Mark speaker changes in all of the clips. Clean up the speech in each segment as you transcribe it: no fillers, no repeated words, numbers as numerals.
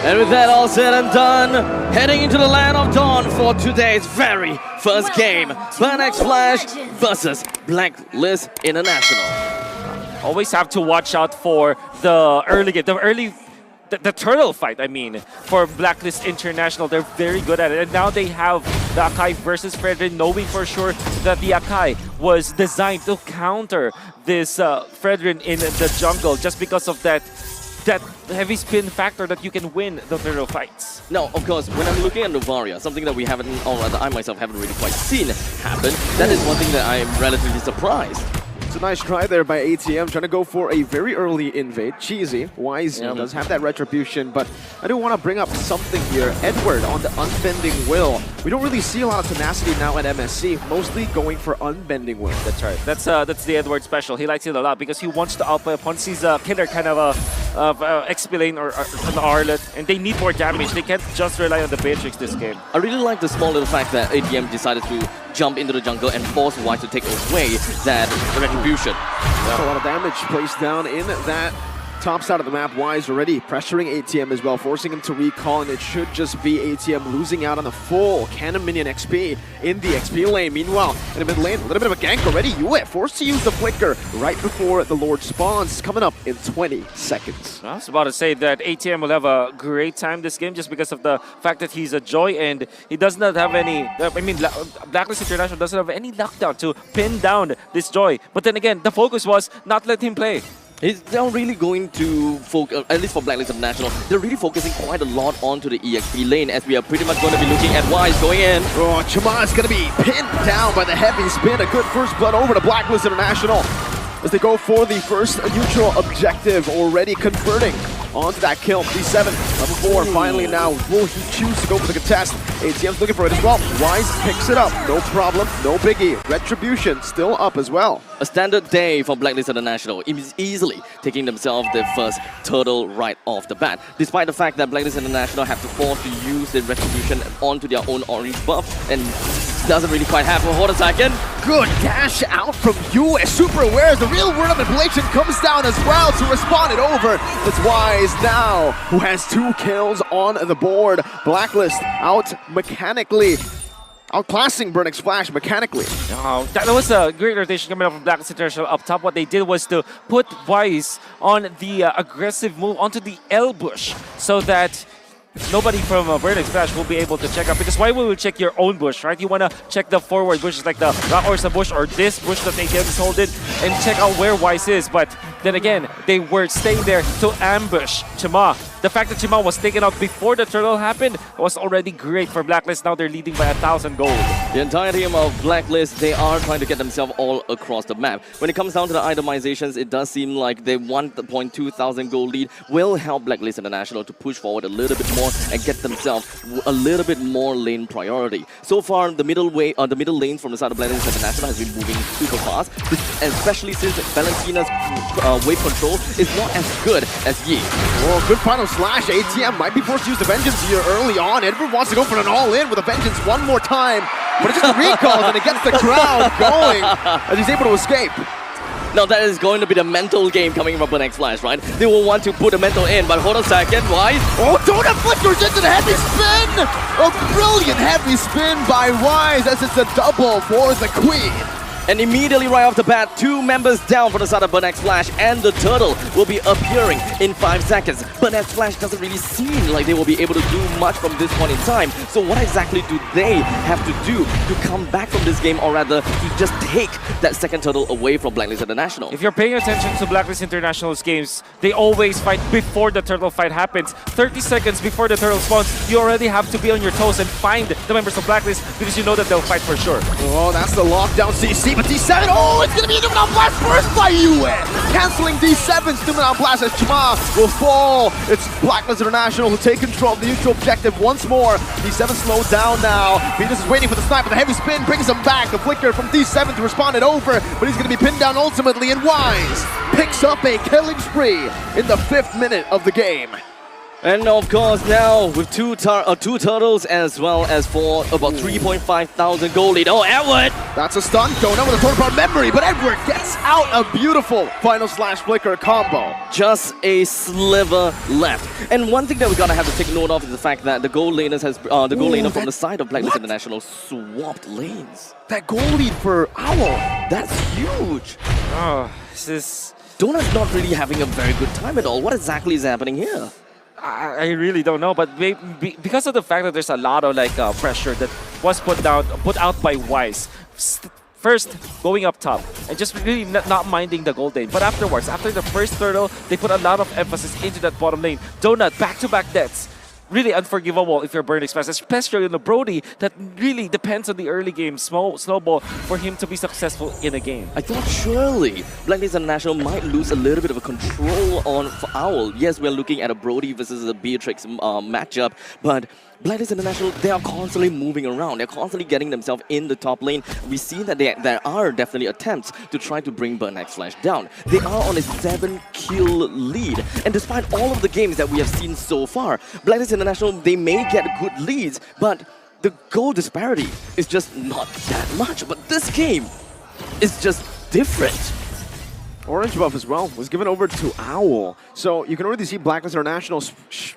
Speaker 1: And with that all said and done, heading into the land of dawn for today's very first game, BLACKLIST Flash versus BLACKLIST International.
Speaker 2: Always have to watch out for the the turtle fight, I mean, for BLACKLIST International. They're very good at it. And now they have the Akai versus Fredrin, knowing for sure that the Akai was designed to counter this Fredrin in the jungle just because of that heavy spin factor that you can win the turtle fights.
Speaker 1: Now, of course, when I'm looking at Novaria, something that we haven't, or rather I myself haven't really quite seen happen, that is one thing that I'm relatively surprised.
Speaker 3: It's a nice try there by ATM, trying to go for a very early invade. Cheesy. Wise does have that retribution, but I do want to bring up something here. Edward on the Unbending Will. We don't really see a lot of tenacity now at MSC, mostly going for Unbending Will.
Speaker 2: That's right. That's the Edward special. He likes it a lot because he wants to outplay opponents. He's a killer kind of X-Lane or an Arlet, and they need more damage. They can't just rely on the Beatrix this game.
Speaker 1: I really like the small little fact that ATM decided to jump into the jungle and force Wise to take away that retribution.
Speaker 3: A lot of damage placed down in that top side of the map. Wise already pressuring ATM as well, forcing him to recall, and it should just be ATM losing out on the full cannon minion XP in the XP lane. Meanwhile, in the mid lane, a little bit of a gank already. Yue forced to use the flicker right before the Lord spawns, coming up in 20 seconds.
Speaker 2: I was about to say that ATM will have a great time this game just because of the fact that he's a Joy and he does not have any, I mean, BLACKLIST International doesn't have any lockdown to pin down this Joy. But then again, the focus was not let him play.
Speaker 1: They're really going to focus, at least for BLACKLIST International, they're really focusing quite a lot onto the EXP lane, as we are pretty much going to be looking at Wise going in.
Speaker 3: Oh, CHMA is going to be pinned down by the heavy spin. A good first blood over to BLACKLIST International as they go for the first neutral objective, already converting onto that kill. D7, level 4, finally now. Will he choose to go for the contest? ATM's looking for it as well. Wise picks it up. No problem, no biggie. Retribution still up as well.
Speaker 1: A standard day for BLACKLIST International, easily taking themselves their first turtle right off the bat. Despite the fact that BLACKLIST International have to force to use the retribution onto their own orange buff, and doesn't really quite happen. Hold a second.
Speaker 3: Good dash out from Yue. Super aware as the real word of manipulation comes down as well to respond it over. It's Wise now who has 2 kills on the board. BLACKLIST out mechanically. Outclassing BLACKLIST Flash mechanically.
Speaker 2: Oh, that was a great rotation coming up from BLACKLIST International up top. What they did was to put Wise on the aggressive move onto the L bush so that nobody from BLACKLIST Flash will be able to check up, because why will you check your own bush, right? You want to check the forward bushes like the Orsa bush or this bush that ATM is holding and check out where Wise is. But then again, they were staying there to ambush CHMA. The fact that CHMA was taken out before the turtle happened was already great for BLACKLIST. Now they're leading by 1,000 gold.
Speaker 1: The entire team of BLACKLIST, they are trying to get themselves all across the map. When it comes down to the itemizations, it does seem like they want the 0.2,000 gold lead will help BLACKLIST International to push forward a little bit more and get themselves a little bit more lane priority. So far, the middle lane from the side of BLACKLIST International has been moving super fast, especially since Valentina's wave control is not as good as Yi.
Speaker 3: Oh, good final slash. ATM might be forced to use the Vengeance here early on. Edward wants to go for an all-in with a Vengeance one more time, but it's just a recall and it gets the crowd going as he's able to escape.
Speaker 1: Now that is going to be the mental game coming from BLACKLIST Flash, right? They will want to put a mental in, but hold on a second, Wise.
Speaker 3: Oh, Donut flickers into the heavy spin! A brilliant heavy spin by Wise as it's a double for the Queen.
Speaker 1: And immediately right off the bat, 2 members down for the side of BLACKLIST Flash, and the turtle will be appearing in 5 seconds. BLACKLIST Flash doesn't really seem like they will be able to do much from this point in time. So what exactly do they have to do to come back from this game, or rather to just take that second turtle away from BLACKLIST International?
Speaker 2: If you're paying attention to BLACKLIST International's games, they always fight before the turtle fight happens. 30 seconds before the turtle spawns, you already have to be on your toes and find the members of BLACKLIST because you know that they'll fight for sure.
Speaker 3: Oh, that's the lockdown CC. But D7, oh, it's going to be a Numenal Blast first by Yue! Canceling D7's Numenal Blast as CHMA will fall. It's BLACKLIST International who take control of the neutral objective once more. D7 slowed down now. Venus is waiting for the snipe, but the heavy spin brings him back. The flicker from D7 to respond it over, but he's going to be pinned down ultimately, and Wise picks up a killing spree in the 5th minute of the game.
Speaker 1: And of course now with two turtles as well as for about 3,500 gold lead. Oh, Edward!
Speaker 3: That's a stun. Donut with a total power memory, but Edward gets out a beautiful final slash flicker combo.
Speaker 1: Just a sliver left. And one thing that we gotta have to take note of is the fact that the gold laners has the gold laner from the side of BLACKLIST International swapped lanes.
Speaker 3: That goal lead for Owl.
Speaker 1: That's huge.
Speaker 2: Oh, this is...
Speaker 1: Donut's not really having a very good time at all. What exactly is happening here?
Speaker 2: I really don't know, but because of the fact that there's a lot of like pressure that was put out by Wise. First, going up top and just really not minding the gold lane. But afterwards, after the first turtle, they put a lot of emphasis into that bottom lane. Donut, back-to-back deaths. Really unforgivable if you're Burn Express, especially in the Brody that really depends on the early game snowball for him to be successful in a game.
Speaker 1: I thought surely BLACKLIST International might lose a little bit of a control on for Owl. Yes, we're looking at a Brody versus a Beatrix matchup, but BLACKLIST International, they are constantly moving around. They're constantly getting themselves in the top lane. We see that there are definitely attempts to try to bring Burn X Flash down. They are on a 7-kill lead. And despite all of the games that we have seen so far, BLACKLIST International, they may get good leads, but the goal disparity is just not that much. But this game is just different.
Speaker 3: Orange buff as well was given over to Owl. So you can already see BLACKLIST International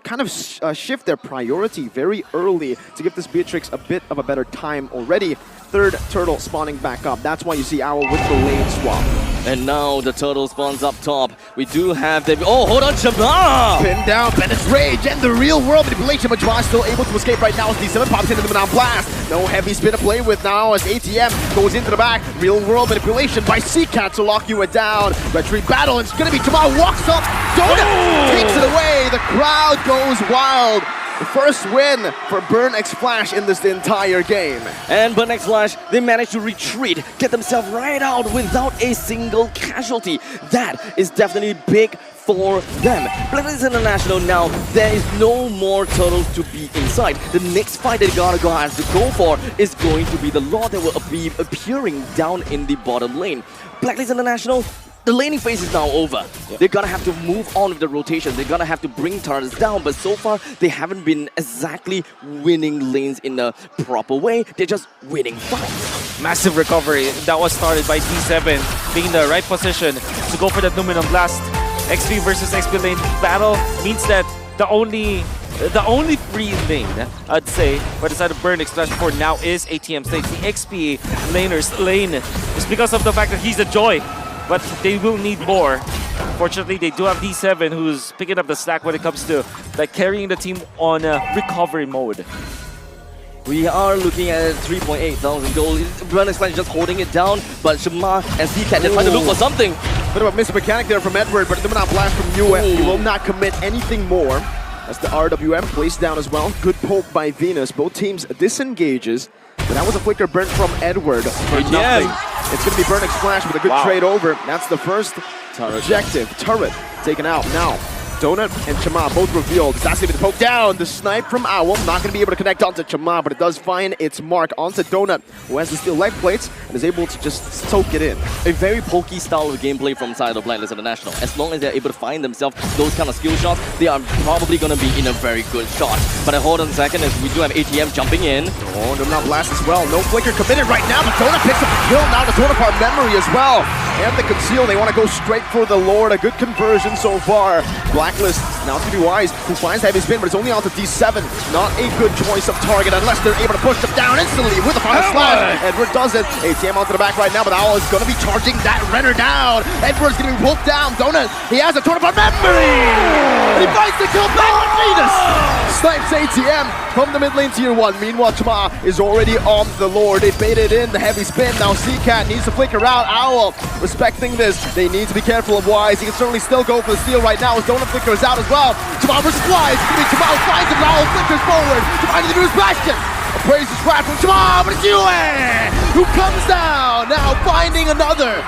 Speaker 3: kind of shift their priority very early to give this Beatrix a bit of a better time already. Third turtle spawning back up. That's why you see Owl with the lane swap.
Speaker 1: And now the turtle spawns up top. We do have the... Oh, hold on, CHMA!
Speaker 3: Pinned down, Bennett's Rage, and the real world manipulation, but CHMA still able to escape right now as D7 pops into the Minan Blast. No heavy spin to play with now as ATM goes into the back. Real world manipulation by CCAT to lock you down. Retreat battle, and it's gonna be CHMA walks up. Donut takes it away. The crowd goes wild. The first win for Burn X Flash in this entire game.
Speaker 1: And Burn X Flash, they managed to retreat, get themselves right out without a single casualty. That is definitely big for them. BLACKLIST International now, there is no more turtles to be inside. The next fight they gotta have to go for is going to be the Lord that will be appearing down in the bottom lane. BLACKLIST International, the laning phase is now over. They're gonna have to move on with the rotation. They're gonna have to bring turrets down, but so far they haven't been exactly winning lanes in a proper way. They're just winning fights.
Speaker 2: Massive recovery that was started by D7 being in the right position to go for that Numinum Blast. XP versus XP lane battle means that the only free lane, I'd say, for the side of Burn X Flash for now is ATM Stage. The XP laner's lane is because of the fact that he's a joy. But they will need more. Fortunately, they do have D7 who's picking up the slack when it comes to like carrying the team on recovery mode.
Speaker 1: We are looking at 3,800 gold. Burn X Flash just holding it down, but CHMA and CCAT, they're trying to look for something.
Speaker 3: Bit of a missed mechanic there from Edward, but the Minan Blast from UF. He will not commit anything more. As the RWM placed down as well. Good poke by Venus. Both teams disengages. But that was a flicker burnt from Edward for nothing. It's going to be Burn X Flash with a good trade over. That's the first objective. Turret taken out. Now, Donut and CHMA both revealed. That's going to be the poke down. The snipe from Owl. Not going to be able to connect onto CHMA, but it does find its mark onto Donut, who has the steel leg plates and is able to just soak it in.
Speaker 1: A very pokey style of gameplay from side of BLACKLIST International. As long as they're able to find themselves those kind of skill shots, they are probably going to be in a very good shot. But hold on a second, as we do have ATM jumping in.
Speaker 3: Oh, they're not blast as well. No flicker committed right now, but Donut picks up the kill. Now the Donut part memory as well. And the conceal, they want to go straight for the Lord. A good conversion so far. BLACKLIST now to be Wise, who finds the heavy spin, but it's only on to D7. Not a good choice of target unless they're able to push them down instantly with a final slash. Edward does it. ATM onto the back right now, but Owl is going to be charging that Renner down. Edward's going to be pulled down. Donut, he has a tournament memory. And he finds the kill back with Venus. Snipes ATM from the mid lane tier 1. Meanwhile, CHMA is already on the Lord. They baited in the heavy spin. Now CCAT needs to flicker out. Owl respecting this. They need to be careful of Wise. He can certainly still go for the steal right now as Donut flickers out as well. CHMA versus Wise. CHMA finds him. Owl flickers forward. CHMA to the news bastion. A praise is right from CHMA, but it's Yue who comes down. Now finding another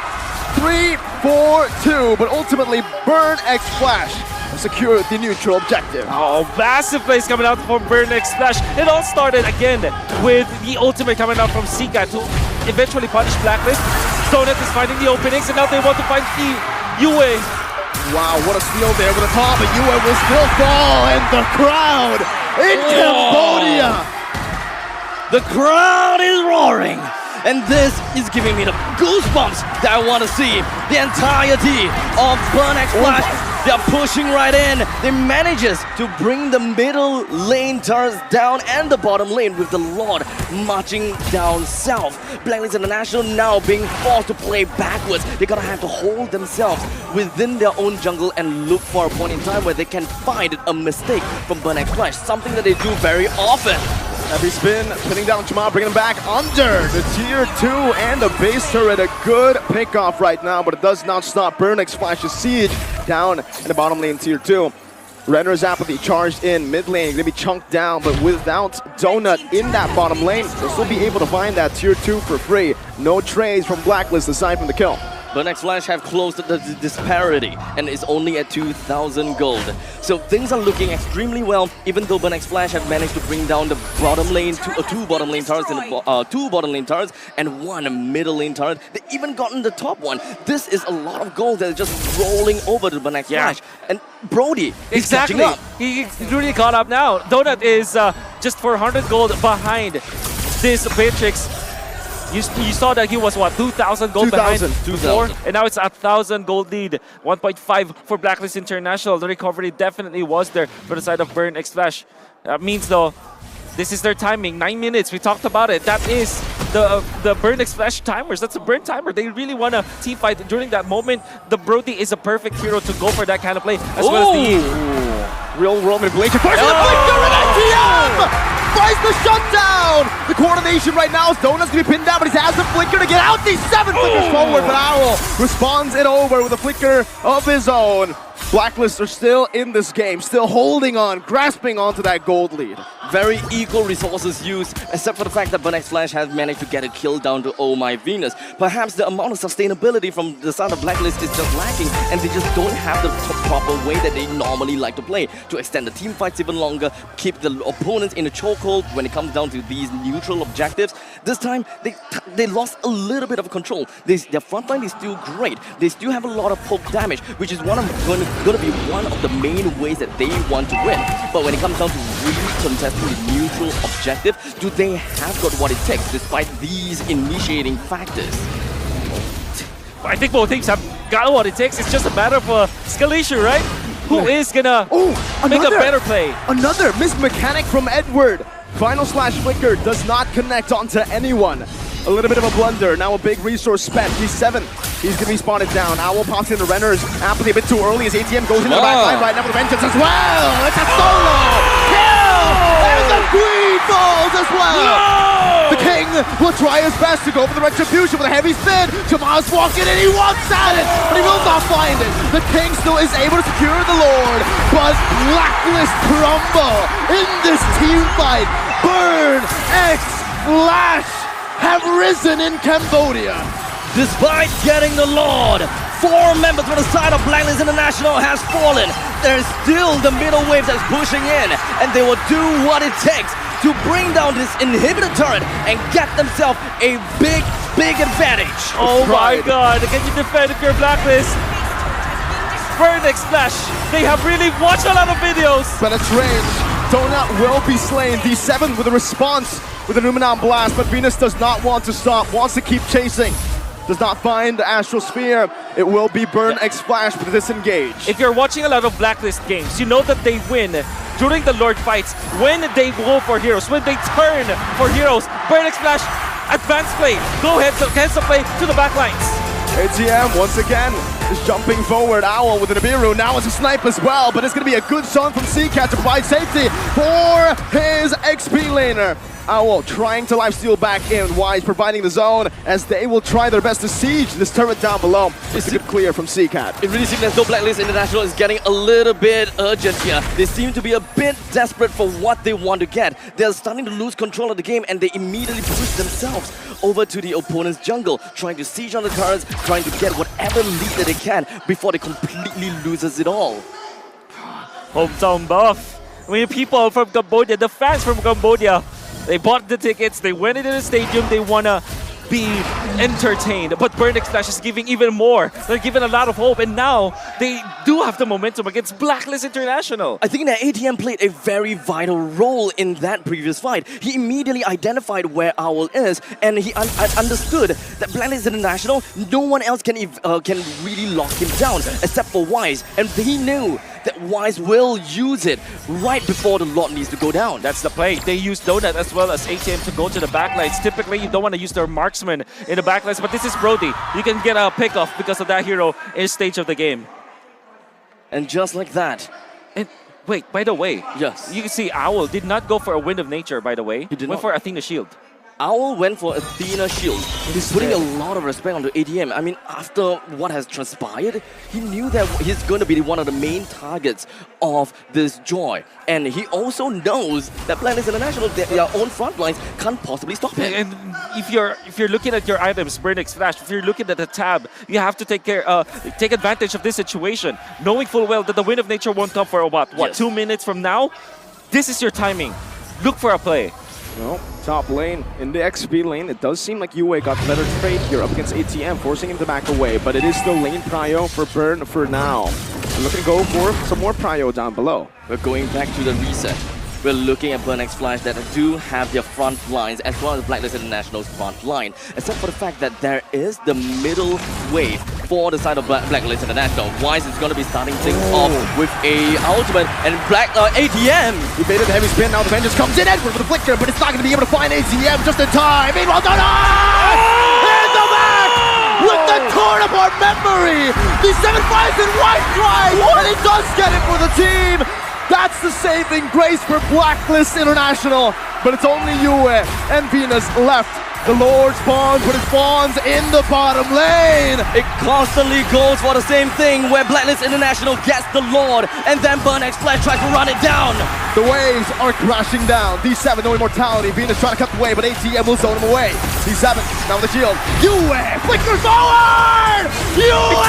Speaker 3: 3-4-2, but ultimately Burn X Flash secured the neutral objective.
Speaker 2: Oh, massive plays coming out from Burn X Flash. It all started again with the ultimate coming out from CCAT to eventually punish BLACKLIST. Donut is finding the openings, and now they want to find the Yue
Speaker 3: Wow, what a steal there over the top, but UN will still fall, and the crowd in Cambodia.
Speaker 1: The crowd is roaring, and this is giving me the goosebumps that I want to see. The entirety of Burn X Flash, they're pushing right in. They manages to bring the middle lane turrets down and the bottom lane with the Lord marching down south. BLACKLIST International now being forced to play backwards. They're gonna have to hold themselves within their own jungle and look for a point in time where they can find a mistake from Burn X Flash, something that they do very often.
Speaker 3: Heavy spin, pinning down CHMA, bringing him back under the tier 2 and the base turret. A good pickoff right now, but it does not stop Burn X Flash's siege down in the bottom lane tier 2. Renner's Apathy charged in mid lane, gonna be chunked down, but without Donut in that bottom lane, they'll still be able to find that tier 2 for free. No trades from BLACKLIST aside from the kill.
Speaker 1: Burn X Flash have closed the disparity and is only at 2,000 gold. So things are looking extremely well, even though Burn X Flash have managed to bring down the bottom lane, two bottom lane turrets and two bottom lane turrets and one middle lane turret. They even gotten the top one. This is a lot of gold that is just rolling over to Burn X Flash. And Brody, he's catching up.
Speaker 2: He's really caught up now. Donut is just 400 gold behind this Beatrix. You saw that he was, what, 2,000 gold behind before? And now it's a 1,000 gold lead. 1.5 for BLACKLIST International. The recovery definitely was there for the side of Burn X Flash. That means, though, this is their timing. 9 minutes, we talked about it. That is the Burn X Flash timers. That's a burn timer. They really want to team fight during that moment. The Brody is a perfect hero to go for that kind of play, as well as the
Speaker 3: real world manipulation. First the flicker and ATM! Finds the shutdown! The coordination right now is Donut's gonna be pinned down, but he has the flicker to get out. These 7 flickers forward, but Owl responds it over with a flicker of his own. BLACKLIST are still in this game, still holding on, grasping onto that gold lead.
Speaker 1: Very equal resources used, except for the fact that Burn X Flash has managed to get a kill down to Oh My Venus. Perhaps the amount of sustainability from the side of BLACKLIST is just lacking, and they just don't have the proper way that they normally like to play to extend the team fights even longer, keep the opponents in a chokehold when it comes down to these neutral objectives. This time, they lost a little bit of control. Their front line is still great. They still have a lot of poke damage, which is going to be one of the main ways that they want to win. But when it comes down to really contesting the neutral objective, do they have got what it takes despite these initiating factors?
Speaker 2: I think both teams have got what it takes. It's just a matter of skill issue, right? Who is gonna make a better play?
Speaker 3: Another missed mechanic from Edward. Final slash flicker does not connect onto anyone. A little bit of a blunder. Now a big resource spent. He's 7. He's going to be spotted down. Owl pops into Renner's Apathy a bit too early as ATM goes into the back line right now with the vengeance as well. It's a solo kill! And the queen falls as well! No! The king will try his best to go for the retribution with a heavy spin. CHMA's walking in. He wants at it, but he will not find it. The king still is able to secure the Lord, but BLACKLIST crumble in this team fight. Burn X Flash have risen in Cambodia.
Speaker 1: Despite getting the Lord, 4 members from the side of BLACKLIST International has fallen. There's still the middle wave that's pushing in, and they will do what it takes to bring down this inhibitor turret and get themselves a big advantage.
Speaker 2: Oh my god, can you defend if you're BLACKLIST? Burn X Flash, they have really watched a lot of videos.
Speaker 3: But it's range. Donut will be slain. D7 with a response with a Numenon Blast, but Venus does not want to stop, wants to keep chasing. Does not find the Astral Sphere. It will be Burn X Flash with a disengage.
Speaker 2: If you're watching a lot of BLACKLIST games, you know that they win during the Lord fights, when they go for heroes, when they turn for heroes. Burn X Flash, advanced play. Go ahead, cancel play to the back lines.
Speaker 3: ATM once again is jumping forward. Owl with an Abiru. Now it's a snipe as well, but it's going to be a good zone from CCAT to provide safety for his XP laner. Owl trying to lifesteal back in. Wise providing the zone as they will try their best to siege this turret down below. It's a good clear from CCAT.
Speaker 1: It really seems as though BLACKLIST International is getting a little bit urgent here. They seem to be a bit desperate for what they want to get. They're starting to lose control of the game and they immediately push themselves over to the opponent's jungle, trying to siege on the turrets, trying to get whatever lead that they can before they completely loses it all.
Speaker 2: Hometown buff. I mean, people from Cambodia, the fans from Cambodia, they bought the tickets, they went into the stadium, they want to be entertained. But Burn Splash is giving even more. They're giving a lot of hope, and now they do have the momentum against BLACKLIST International.
Speaker 1: I think that ATM played a very vital role in that previous fight. He immediately identified where Owl is, and he understood that BLACKLIST International, no one else can really lock him down except for Wise, and he knew that Wise will use it right before the Lord needs to go down.
Speaker 2: That's the play. They use Donut as well as ATM to go to the backlines. Typically, you don't want to use their marksman in the backlines, but this is Brody. You can get a pick-off because of that hero in stage of the game.
Speaker 1: And just like that.
Speaker 2: And wait, by the way,
Speaker 1: yes,
Speaker 2: you can see Owl did not go for a Wind of Nature, by the way.
Speaker 1: He did
Speaker 2: went
Speaker 1: not.
Speaker 2: for Athena Shield.
Speaker 1: Owl went for Athena Shield. He's putting a lot of respect onto ATM. I mean, after what has transpired, he knew that he's going to be one of the main targets of this Joy. And he also knows that BLACKLIST International, their own front lines, can't possibly stop him.
Speaker 2: And if you're looking at your items, Burn Flash, if you're looking at the tab, you have to take advantage of this situation, knowing full well that the Wind of Nature won't come for about, what,
Speaker 1: Yes.
Speaker 2: 2 minutes from now? This is your timing. Look for a play.
Speaker 3: Well, top lane, in the XP lane, it does seem like Yue got better trade here up against ATM, forcing him to back away, but it is still lane prio for Burn for now. We're looking to go for some more prio down below.
Speaker 1: We're going back to the reset. We're looking at Burn Flash that do have their front lines as well as BLACKLIST International's front line, except for the fact that there is the middle wave for the side of BLACKLIST International. Wise is going to be starting things off with a ultimate, and ATM.
Speaker 3: He baited the heavy spin, now the Vengeance comes in, Edward with the flicker, but it's not going to be able to find ATM just in time. Meanwhile, Donut! In the back! With the torn apart memory! The 7-5 in white drive! And he does get it for the team! That's the saving grace for BLACKLIST International. But it's only Yue and Venus left. The Lord spawns, but it spawns in the bottom lane.
Speaker 1: It constantly goes for the same thing where BLACKLIST International gets the Lord and then Burn Flash tries to run it down.
Speaker 3: The waves are crashing down. D7, no immortality. Venus trying to cut the way, but ATM will zone him away. D7, now with the shield. Yue flickers forward! Yue!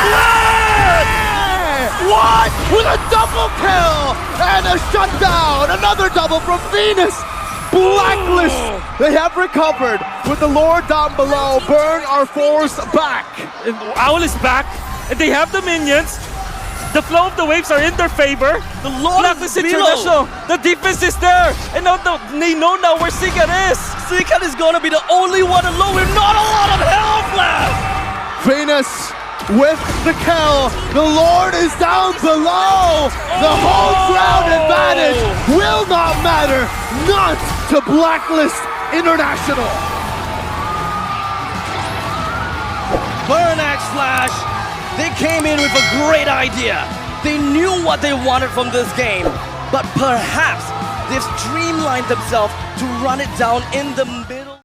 Speaker 3: What? With a double kill and a shutdown. Another double from Venus. BLACKLIST, they have recovered with the Lord down below. Burn are forced back.
Speaker 2: And Owl is back, and they have the minions. The flow of the waves are in their favor.
Speaker 1: The Lord
Speaker 2: BLACKLIST
Speaker 1: is below.
Speaker 2: International, the defense is there, and now they know now where CCAT is.
Speaker 1: CCAT is going to be the only one alone with not a lot of health left.
Speaker 3: Venus with the kill. The Lord is down below. The home ground advantage will not matter. Not to BLACKLIST International.
Speaker 1: Burn Flash, they came in with a great idea. They knew what they wanted from this game, but perhaps they've streamlined themselves to run it down in the middle.